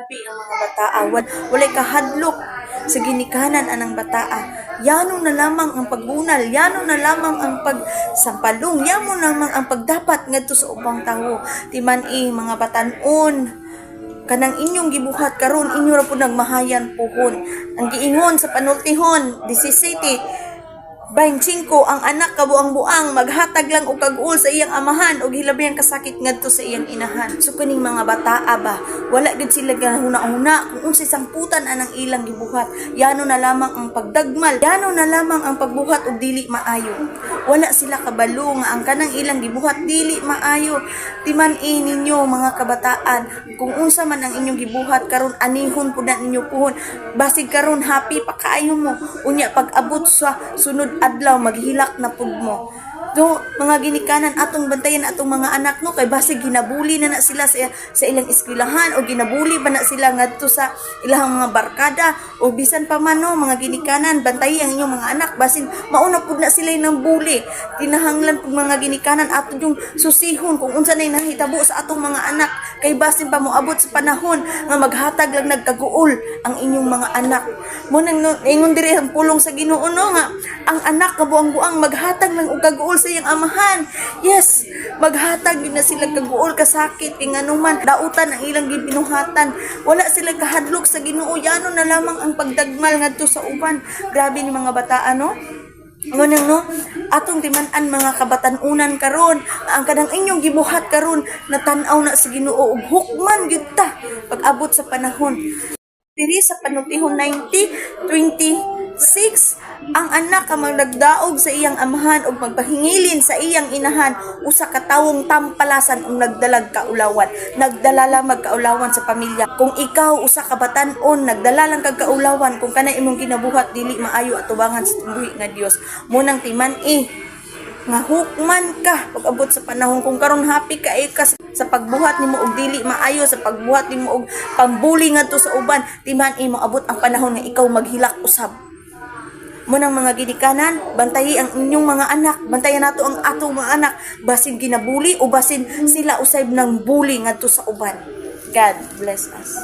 Ang mga bataa, walay kahadlok sa ginikanan anang bataa. Yano na lamang ang pagbunal, yano na lamang ang pagsampalong, yano lamang ang pagdapat ngadto sa ubang tawo. Timan mga batanon, kanang inyong gibuhat karon inyo ra pud nagmahayan pohon. Ang giingon sa panultihon 17 25 ang anak kabuang-buang maghatag lang og kag-ul sa iyang amahan og hilabihang kasakit ngadto sa iyang inahan. So kaning mga bataa ba, wala gid sila ganahuna-huna kung unsay samputan anang ilang gibuhat. Yano na lamang ang pagdagmal, yano na lamang ang pagbuhat og dili maayo. Wala sila kabalo nga ang kanang ilang gibuhat dili maayo. Timan-i ninyo mga kabataan, kung unsa man ang inyong gibuhat karon anihon pud na ninyo puhon. Basig karon happy pa kaayo mo. Unya pag abot sa sunod adlaw maghilak na pud mo. Do mga ginikanan atong bantayan atong mga anak no kay basig ginabuli na sila sa ilang eskwelahan o ginabuli ba na sila ngadto sa ilang mga barkada o bisan pa man no mga ginikanan bantayi ang inyong mga anak basin mauna pud na sila nang bully. Kinahanglan pud mga ginikanan ato yung susihon kung unsa nay nahitabo sa atong mga anak kay basin pa moabot sa panahon nga maghatag lang nagkaguol ang inyong mga anak. Mo nang ingon diri ang pulong sa Ginoo no nga ang anak kabuang-buang maghatag lang og kaguol sa iyang amahan. Yes, maghatag yun na sila kaguol kasakit kay nganuman dautan ang ilang gibinuhatan. Wala sila kahadlok sa Ginoo, yano na lamang ang pagdagmal ngadto sa uban. Grabe ni mga bataan no. Ngunang no, atong timan-an mga kabatanunan karon, ang kanang inyong gibuhat karon natanaw na sa Ginoo ug hukman gyud ta pag abot sa panahon. Diri sa panultihon 90:26 ang anak ka magdagdaog sa iyang amahan ug magpahingilin sa iyang inahan usa ka tawong tampalasan ug nagdalag kaulawan. Nagdala lang magkaulawan sa pamilya. Kung ikaw usa ka batan-on nagdala lang kag kaulawan kung kana imong kinabuhat dili maayo atubangan sa buhi nga Dios. Munang timan-i nga hukman ka pag abot sa panahon kung karon happy ka sa pagbuhat nimo og dili maayo sa pagbuhat nimo og pambuli ngadto sa uban timan-i mo abot ang panahon nga ikaw maghilak usab. Munang mga ginikanan, bantayi ang inyong mga anak, bantayan nato ang atong mga anak, basin ginabuli o basin sila usab ng bully ngadto sa uban. God bless us.